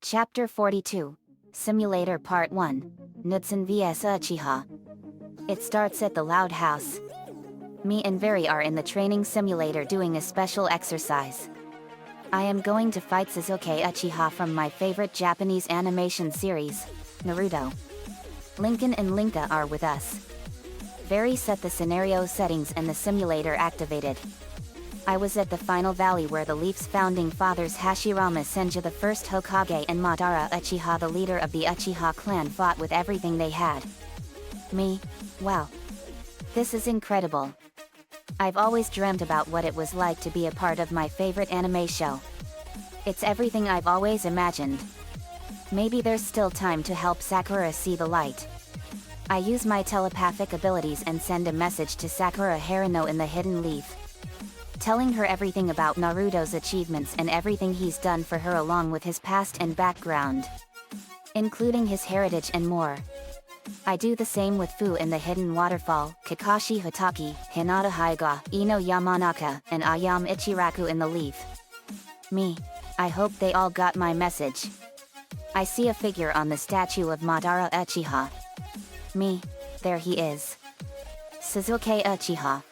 Chapter 42. Simulator Part 1. Knudson vs Uchiha. It starts at the Loud House. Me and Veri are in the training simulator doing a special exercise. I am going to fight Sasuke Uchiha from my favorite Japanese animation series, Naruto. Lincoln and Linka are with us. Veri set the scenario settings and the simulator activated. I was at the final valley where the Leaf's founding fathers Hashirama Senju the first Hokage and Madara Uchiha the leader of the Uchiha clan fought with everything they had. Me? Wow. This is incredible. I've always dreamt about what it was like to be a part of my favorite anime show. It's everything I've always imagined. Maybe there's still time to help Sakura see the light. I use my telepathic abilities and send a message to Sakura Haruno in the Hidden Leaf, telling her everything about Naruto's achievements and everything he's done for her along with his past and background, including his heritage and more. I do the same with Fu in the Hidden Waterfall, Kakashi Hatake, Hinata Hyuga, Ino Yamanaka, and Ayam Ichiraku in the Leaf. Me. I hope they all got my message. I see a figure on the statue of Madara Uchiha. Me. There he is. Sasuke Uchiha.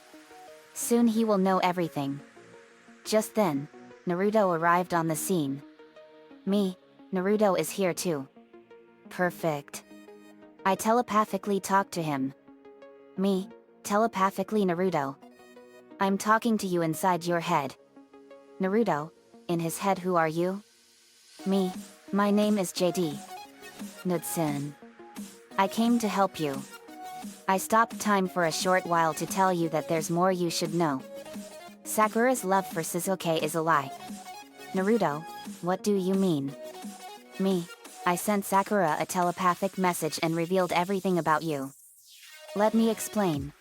Soon he will know everything. Just then, Naruto arrived on the scene. Me. Naruto is here too. Perfect. I telepathically talk to him. Me. Telepathically Naruto. I'm talking to you inside your head. Naruto. In his head, who are you? Me. My name is JD. Knudson. I came to help you. I stopped time for a short while to tell you that there's more you should know. Sakura's love for Sasuke is a lie. Naruto, what do you mean? Me. I sent Sakura a telepathic message and revealed everything about you. Let me explain.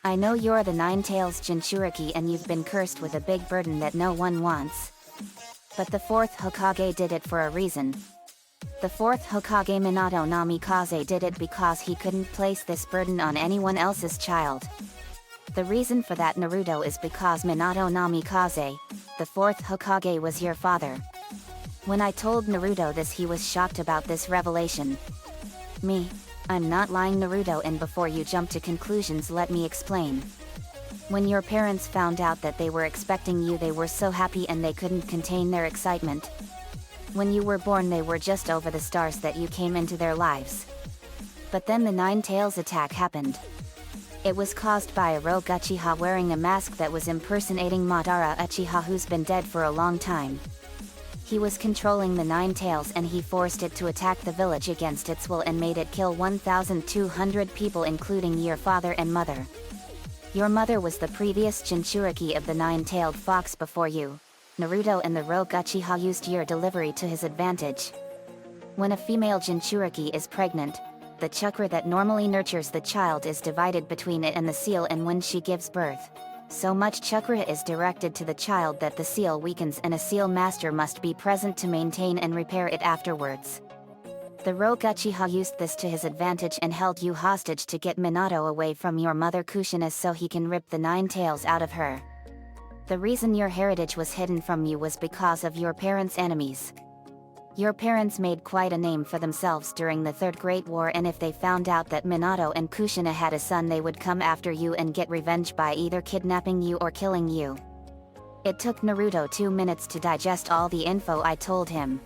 I know you're the Nine-Tails Jinchuriki and you've been cursed with a big burden that no one wants. But the fourth Hokage did it for a reason. The fourth Hokage Minato Namikaze did it because he couldn't place this burden on anyone else's child. The reason for that, Naruto, is because Minato Namikaze, the fourth Hokage, was your father. When I told Naruto this, he was shocked about this revelation. Me. I'm not lying, Naruto, and before you jump to conclusions, let me explain. When your parents found out that they were expecting you, they were so happy and they couldn't contain their excitement. When you were born, they were just over the stars that you came into their lives. But then the Nine-Tails attack happened. It was caused by a rogue Uchiha wearing a mask that was impersonating Madara Uchiha, who's been dead for a long time. He was controlling the Nine-Tails and he forced it to attack the village against its will and made it kill 1,200 people, including your father and mother. Your mother was the previous Jinchuriki of the Nine-Tailed Fox before you. Naruto, and the rogue Uchiha used your delivery to his advantage. When a female Jinchuriki is pregnant, the chakra that normally nurtures the child is divided between it and the seal, and when she gives birth, so much chakra is directed to the child that the seal weakens, and a seal master must be present to maintain and repair it afterwards. The rogue Uchiha used this to his advantage and held you hostage to get Minato away from your mother Kushina so he can rip the Nine-Tails out of her. The reason your heritage was hidden from you was because of your parents' enemies. Your parents made quite a name for themselves during the Third Great War, and if they found out that Minato and Kushina had a son, they would come after you and get revenge by either kidnapping you or killing you. It took Naruto 2 minutes to digest all the info I told him.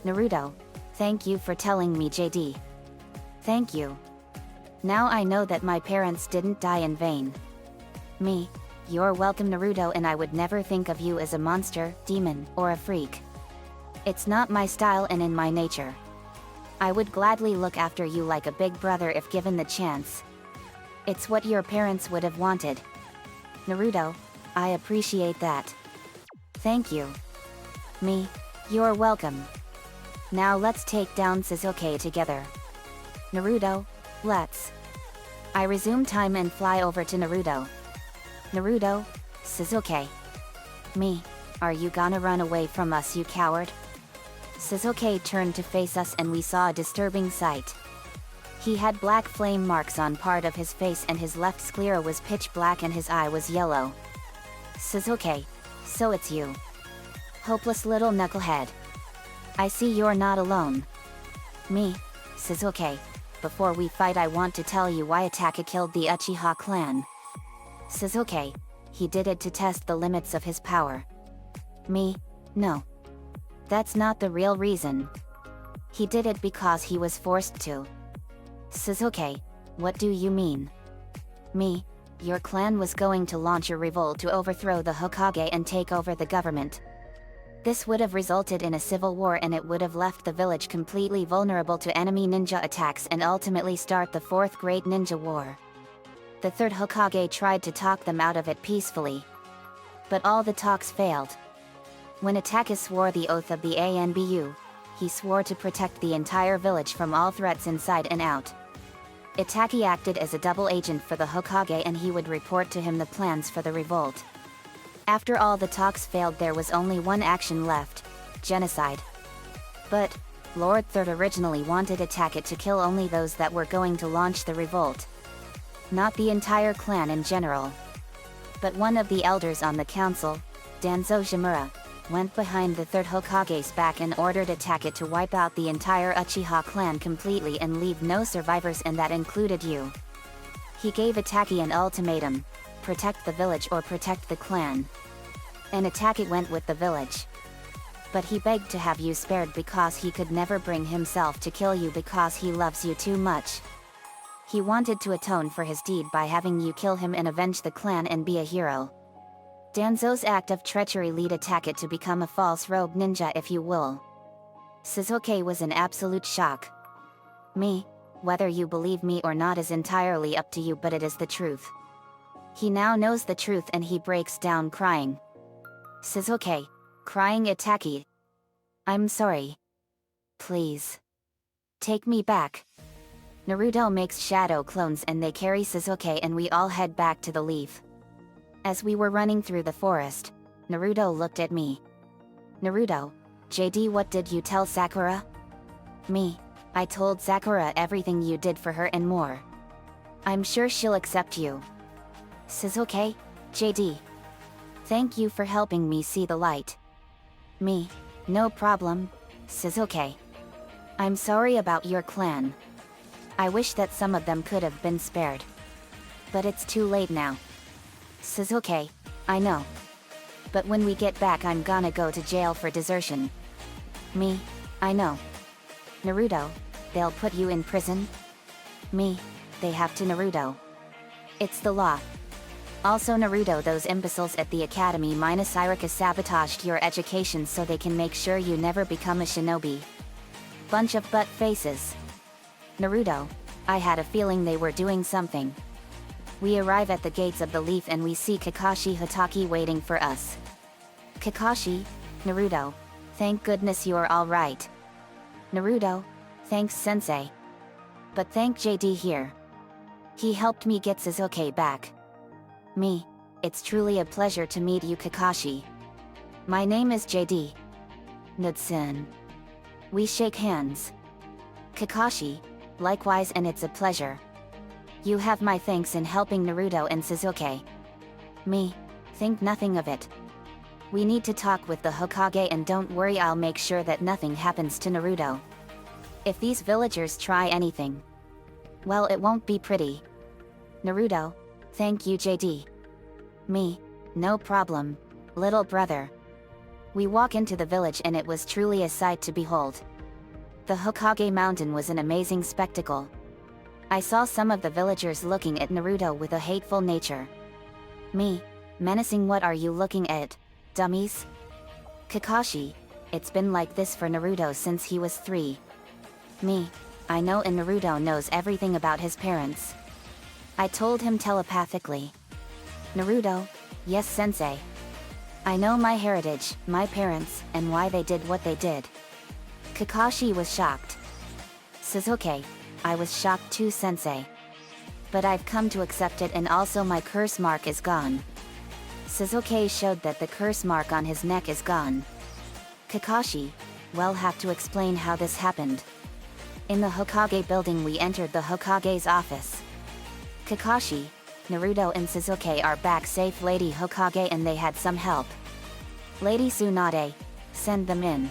Naruto, thank you for telling me, JD. Thank you. Now I know that my parents didn't die in vain. Me. You're welcome, Naruto, and I would never think of you as a monster, demon, or a freak. It's not my style and in my nature. I would gladly look after you like a big brother if given the chance. It's what your parents would have wanted. Naruto, I appreciate that. Thank you. Me. You're welcome. Now let's take down Sasuke together. Naruto, let's. I resume time and fly over to Naruto. Naruto, Sasuke. Me. Are you gonna run away from us, you coward? Sasuke turned to face us and we saw a disturbing sight. He had black flame marks on part of his face and his left sclera was pitch black and his eye was yellow. Sasuke, so it's you. Hopeless little knucklehead. I see you're not alone. Me, Sasuke. Before we fight I want to tell you why Ataka killed the Uchiha clan. Sasuke. He did it to test the limits of his power. Me, no. That's not the real reason. He did it because he was forced to. Sasuke, what do you mean? Me, your clan was going to launch a revolt to overthrow the Hokage and take over the government. This would have resulted in a civil war and it would have left the village completely vulnerable to enemy ninja attacks and ultimately start the Fourth Great Ninja War. The third Hokage tried to talk them out of it peacefully. But all the talks failed. When Ataka swore the oath of the ANBU, he swore to protect the entire village from all threats inside and out. Itaki acted as a double agent for the Hokage and he would report to him the plans for the revolt. After all the talks failed there was only one action left, genocide. But, Lord Third originally wanted Itaka to kill only those that were going to launch the revolt. Not the entire clan in general. But one of the elders on the council, Danzo Shimura, went behind the third Hokage's back and ordered Itaka to wipe out the entire Uchiha clan completely and leave no survivors, and that included you. He gave Itaki an ultimatum: protect the village or protect the clan. And Itaki went with the village. But he begged to have you spared because he could never bring himself to kill you because he loves you too much. He wanted to atone for his deed by having you kill him and avenge the clan and be a hero. Danzo's act of treachery led Itaka to become a false rogue ninja, if you will. Sasuke was in absolute shock. Me, whether you believe me or not is entirely up to you, but it is the truth. He now knows the truth and he breaks down crying. Sasuke, crying Itaki. I'm sorry. Please. Take me back. Naruto makes shadow clones and they carry Sasuke and we all head back to the leaf. As we were running through the forest, Naruto looked at me. Naruto, JD, what did you tell Sakura? Me, I told Sakura everything you did for her and more. I'm sure she'll accept you. Sasuke, JD. Thank you for helping me see the light. Me, no problem, Sasuke. I'm sorry about your clan. I wish that some of them could have been spared. But it's too late now. Sasuke, I know. But when we get back I'm gonna go to jail for desertion. Me, I know. Naruto, they'll put you in prison? Me, they have to, Naruto. It's the law. Also Naruto, those imbeciles at the academy minus Iruka sabotaged your education so they can make sure you never become a shinobi. Bunch of butt faces. Naruto, I had a feeling they were doing something. We arrive at the gates of the leaf and we see Kakashi Hatake waiting for us. Kakashi, Naruto, thank goodness you're alright. Naruto, thanks sensei. But thank JD here. He helped me get Sasuke back. Me, it's truly a pleasure to meet you, Kakashi. My name is JD. Knudson. We shake hands. Kakashi, likewise, and it's a pleasure. You have my thanks in helping Naruto and Sasuke. Me, think nothing of it. We need to talk with the Hokage and don't worry, I'll make sure that nothing happens to Naruto. If these villagers try anything, well, it won't be pretty. Naruto, thank you, JD. Me, no problem, little brother. We walk into the village and it was truly a sight to behold. The Hokage Mountain was an amazing spectacle. I saw some of the villagers looking at Naruto with a hateful nature. Me, menacing, what are you looking at, dummies? Kakashi, it's been like this for Naruto since he was 3. Me, I know, and Naruto knows everything about his parents. I told him telepathically. Naruto, yes sensei. I know my heritage, my parents, and why they did what they did. Kakashi was shocked. Sasuke, I was shocked too, sensei. But I've come to accept it, and also my curse mark is gone. Sasuke showed that the curse mark on his neck is gone. Kakashi, well, have to explain how this happened. In the Hokage building we entered the Hokage's office. Kakashi, Naruto and Sasuke are back safe, Lady Hokage, and they had some help. Lady Tsunade, send them in.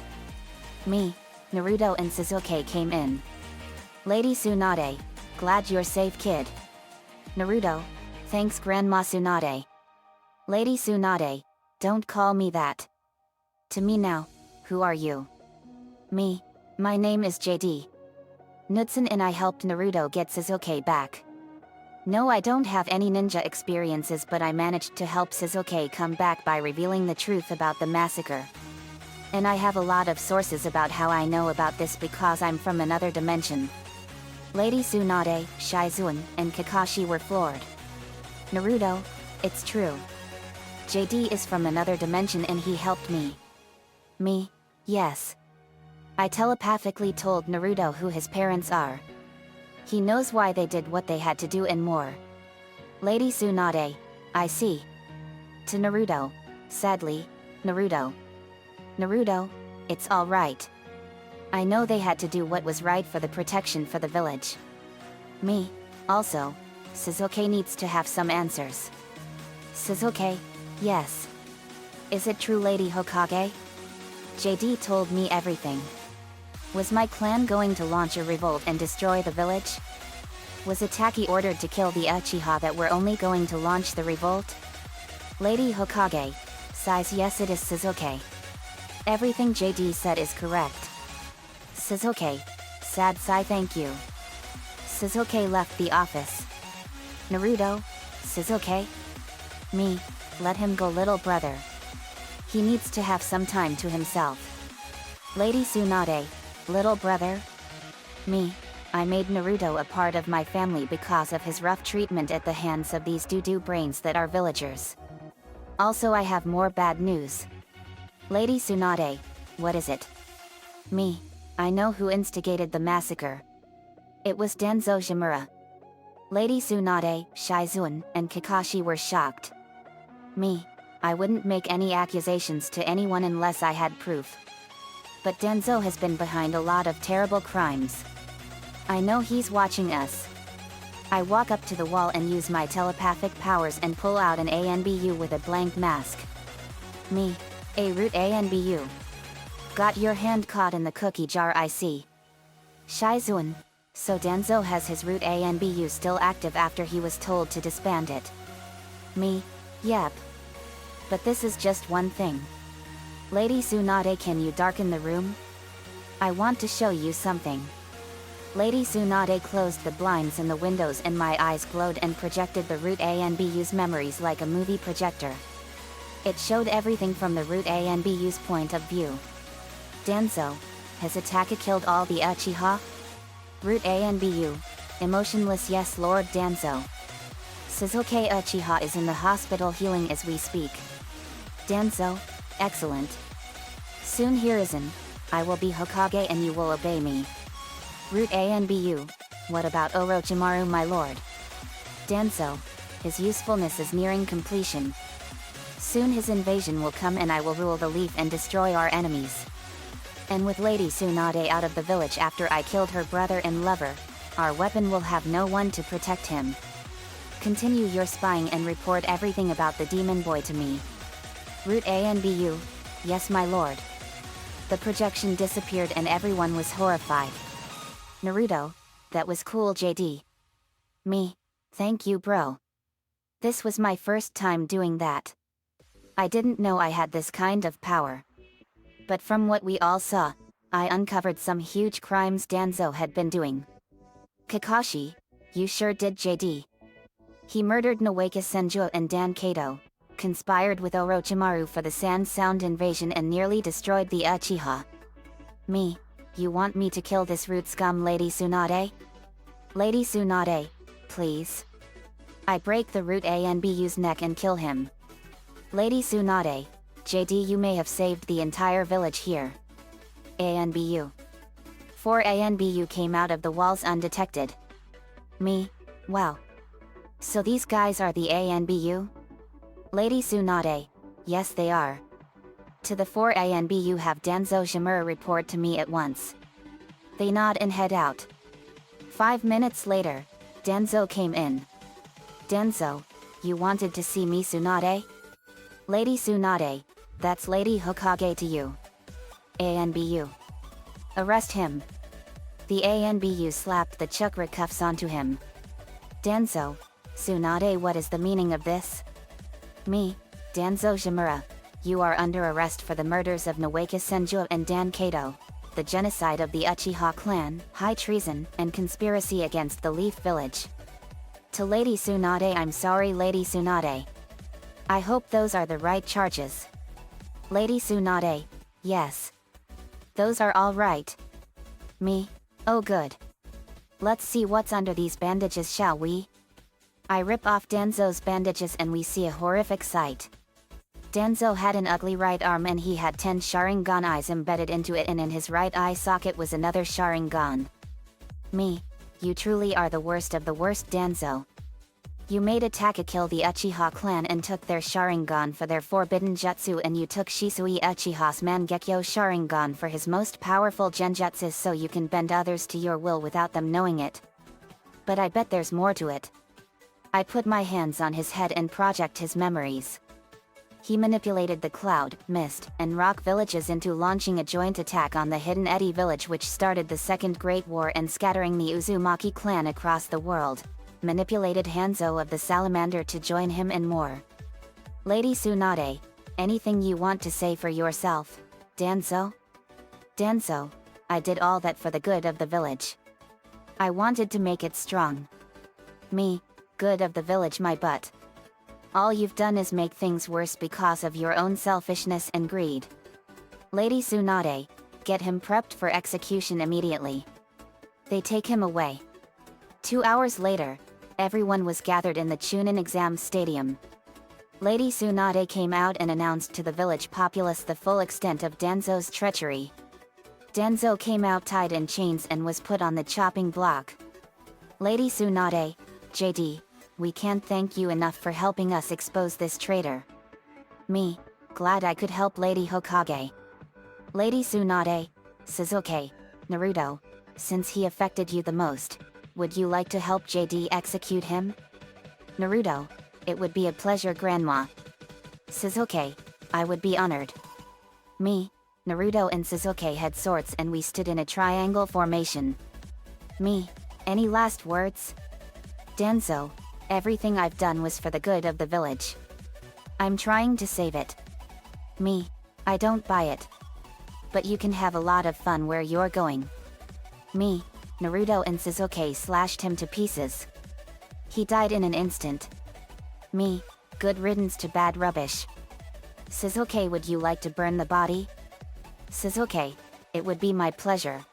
Me, Naruto and Sasuke came in. Lady Tsunade, glad you're safe, kid. Naruto, thanks Grandma Tsunade. Lady Tsunade, don't call me that. To me now, who are you? Me, my name is JD. Knudson and I helped Naruto get Sasuke back. No, I don't have any ninja experiences, but I managed to help Sasuke come back by revealing the truth about the massacre. And I have a lot of sources about how I know about this because I'm from another dimension. Lady Tsunade, Shizuan, and Kakashi were floored. Naruto, it's true. JD is from another dimension and he helped me. Me? Yes. I telepathically told Naruto who his parents are. He knows why they did what they had to do and more. Lady Tsunade, I see. To Naruto, sadly, Naruto. Naruto, it's all right. I know they had to do what was right for the protection for the village. Me, also, Sasuke needs to have some answers. Sasuke, yes. Is it true, Lady Hokage? JD told me everything. Was my clan going to launch a revolt and destroy the village? Was Itaki ordered to kill the Uchiha that were only going to launch the revolt? Lady Hokage, sighs, yes, it is Sasuke. Everything JD said is correct. Sasuke, sad sigh, thank you. Sasuke left the office. Naruto, Sasuke? Me, let him go, little brother. He needs to have some time to himself. Lady Tsunade, little brother? Me, I made Naruto a part of my family because of his rough treatment at the hands of these doo-doo brains that are villagers. Also, I have more bad news. Lady Tsunade, what is it? Me, I know who instigated the massacre. It was Danzo Shimura. Lady Tsunade, Shizuan, and Kakashi were shocked. Me, I wouldn't make any accusations to anyone unless I had proof. But Danzo has been behind a lot of terrible crimes. I know he's watching us. I walk up to the wall and use my telepathic powers and pull out an ANBU with a blank mask. Me, a root ANBU. Got your hand caught in the cookie jar, I see. Shizuan, so Danzo has his root ANBU still active after he was told to disband it. Me, yep. But this is just one thing. Lady Tsunade, can you darken the room? I want to show you something. Lady Tsunade closed the blinds and the windows and my eyes glowed and projected the root ANBU's memories like a movie projector. It showed everything from the root ANBU's point of view. Danzo, has Itaka killed all the Uchiha? Root ANBU, emotionless, yes, Lord Danzo. Sasuke Uchiha is in the hospital healing as we speak. Danzo, excellent. Soon Hiruzen, I will be Hokage and you will obey me. Root ANBU, what about Orochimaru, my lord? Danzo, his usefulness is nearing completion. Soon his invasion will come and I will rule the leaf and destroy our enemies. And with Lady Tsunade out of the village after I killed her brother and lover, our weapon will have no one to protect him. Continue your spying and report everything about the demon boy to me. Root ANBU, yes, my lord. The projection disappeared and everyone was horrified. Naruto, that was cool, JD. Me, thank you, bro. This was my first time doing that. I didn't know I had this kind of power. But from what we all saw, I uncovered some huge crimes Danzo had been doing. Kakashi, you sure did, JD. He murdered Nawaka Senju and Dan Kato, conspired with Orochimaru for the Sand Sound invasion and nearly destroyed the Uchiha. Me, you want me to kill this root scum, Lady Tsunade? Lady Tsunade, please. I break the root ANBU's neck and kill him. Lady Tsunade, JD, you may have saved the entire village here. ANBU. 4 ANBU came out of the walls undetected. Me, wow. So these guys are the ANBU? Lady Tsunade, yes they are. To the 4 ANBU, have Danzo Shimura report to me at once. They nod and head out. 5 minutes later, Danzo came in. Danzo, you wanted to see me, Tsunade? Lady Tsunade, that's Lady Hokage to you. ANBU. Arrest him. The ANBU slapped the chakra cuffs onto him. Danzo. Tsunade, what is the meaning of this? Me, Danzo Shimura. You are under arrest for the murders of Nawaka Senju and Dan Kato, the genocide of the Uchiha clan, high treason, and conspiracy against the Leaf Village. To Lady Tsunade, I'm sorry Lady Tsunade. I hope those are the right charges. Lady Tsunade, yes. Those are all right. Me, oh good. Let's see what's under these bandages, shall we? I rip off Danzo's bandages and we see a horrific sight. Danzo had an ugly right arm and he had 10 Sharingan eyes embedded into it, and in his right eye socket was another Sharingan. Me, you truly are the worst of the worst, Danzo. You made Ataka kill the Uchiha clan and took their Sharingan for their forbidden jutsu, and you took Shisui Uchiha's Mangekyo Sharingan for his most powerful genjutsu so you can bend others to your will without them knowing it. But I bet there's more to it. I put my hands on his head and project his memories. He manipulated the cloud, mist, and rock villages into launching a joint attack on the Hidden Eddy village, which started the Second Great War and scattering the Uzumaki clan across the world. Manipulated Hanzo of the Salamander to join him, and more. Lady Tsunade, anything you want to say for yourself, Danzo? Danzo, I did all that for the good of the village. I wanted to make it strong. Me, good of the village my butt. All you've done is make things worse because of your own selfishness and greed. Lady Tsunade, get him prepped for execution immediately. They take him away. 2 hours later, everyone was gathered in the Chunin exam stadium. Lady Tsunade came out and announced to the village populace the full extent of Danzo's treachery. Danzo came out tied in chains and was put on the chopping block. Lady Tsunade, JD, we can't thank you enough for helping us expose this traitor. Me, glad I could help Lady Hokage. Lady Tsunade, Suzuki, Naruto, since he affected you the most, would you like to help JD execute him? Naruto, it would be a pleasure, Grandma. Suzuki, I would be honored. Me, Naruto and Suzuki had swords and we stood in a triangle formation. Me, any last words? Danzo, everything I've done was for the good of the village. I'm trying to save it. Me, I don't buy it. But you can have a lot of fun where you're going. Me, Naruto and Suzuki slashed him to pieces. He died in an instant. Me, good riddance to bad rubbish. Suzuki, would you like to burn the body? Suzuki, it would be my pleasure.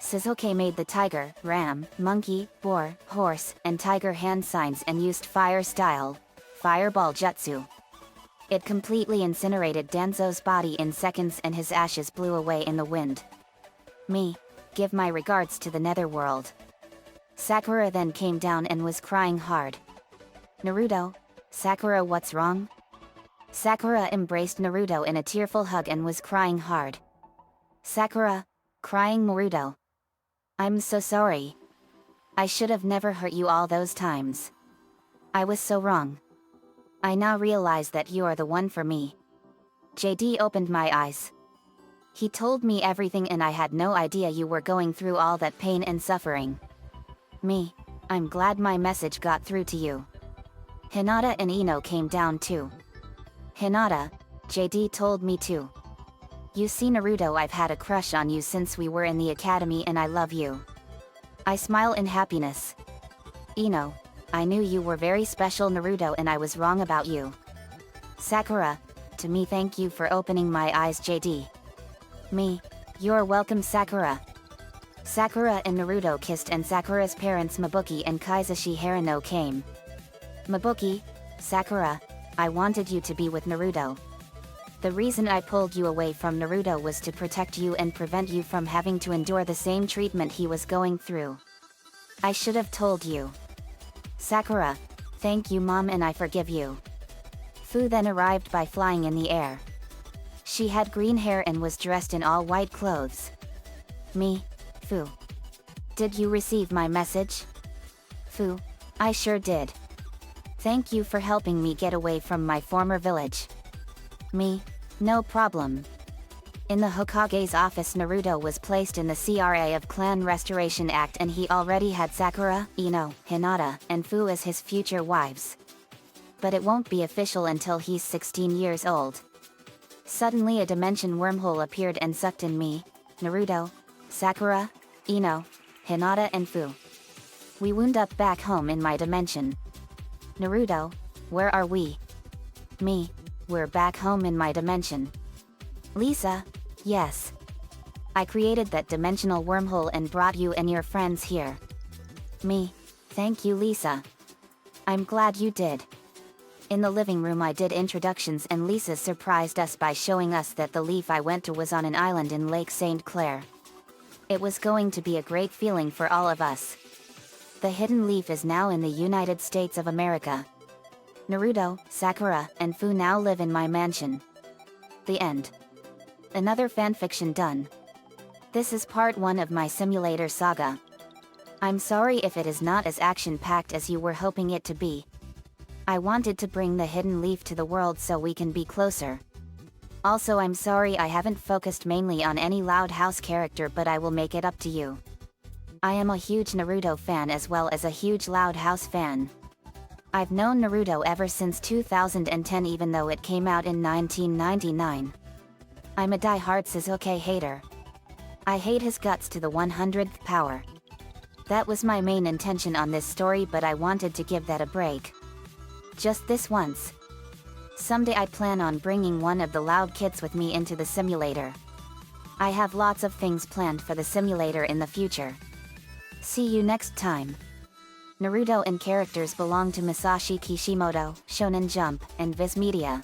Suzuki made the tiger, ram, monkey, boar, horse, and tiger hand signs and used fire style, fireball jutsu. It completely incinerated Danzo's body in seconds and his ashes blew away in the wind. Me, give my regards to the netherworld. Sakura then came down and was crying hard. Naruto, Sakura, what's wrong? Sakura embraced Naruto in a tearful hug and was crying hard. Sakura, crying Naruto. I'm so sorry. I should have never hurt you all those times. I was so wrong. I now realize that you are the one for me. JD opened my eyes. He told me everything and I had no idea you were going through all that pain and suffering. Me, I'm glad my message got through to you. Hinata and Ino came down too. Hinata, JD told me too. You see Naruto, I've had a crush on you since we were in the academy and I love you. I smile in happiness. Ino, I knew you were very special, Naruto, and I was wrong about you. Sakura, to me, thank you for opening my eyes, JD. Me, you're welcome, Sakura. Sakura and Naruto kissed and Sakura's parents Mabuki and Kaizashi Harano came. Mabuki, Sakura, I wanted you to be with Naruto. The reason I pulled you away from Naruto was to protect you and prevent you from having to endure the same treatment he was going through. I should have told you. Sakura, thank you Mom and I forgive you. Fu then arrived by flying in the air. She had green hair and was dressed in all white clothes. Me, Fu. Did you receive my message? Fu, I sure did. Thank you for helping me get away from my former village. Me, no problem. In the Hokage's office, Naruto was placed in the CRA of Clan Restoration Act, and he already had Sakura, Ino, Hinata, and Fu as his future wives. But it won't be official until he's 16 years old. Suddenly a dimension wormhole appeared and sucked in me, Naruto, Sakura, Ino, Hinata and Fu. We wound up back home in my dimension. Naruto, where are we? Me, we're back home in my dimension. Lisa, yes. I created that dimensional wormhole and brought you and your friends here. Me, thank you Lisa. I'm glad you did. In the living room I did introductions and Lisa surprised us by showing us that the leaf I went to was on an island in Lake St. Clair. It was going to be a great feeling for all of us. The hidden leaf is now in the United States of America. Naruto, Sakura, and Fu now live in my mansion. The end. Another fanfiction done. This is part 1 of my simulator saga. I'm sorry if it is not as action-packed as you were hoping it to be. I wanted to bring the hidden leaf to the world so we can be closer. Also, I'm sorry I haven't focused mainly on any Loud House character, but I will make it up to you. I am a huge Naruto fan as well as a huge Loud House fan. I've known Naruto ever since 2010, even though it came out in 1999. I'm a die-hard Sasuke hater. I hate his guts to the 100th power. That was my main intention on this story, but I wanted to give that a break. Just this once. Someday I plan on bringing one of the Loud kids with me into the simulator. I have lots of things planned for the simulator in the future. See you next time. Naruto and characters belong to Masashi Kishimoto, Shonen Jump, and Viz Media.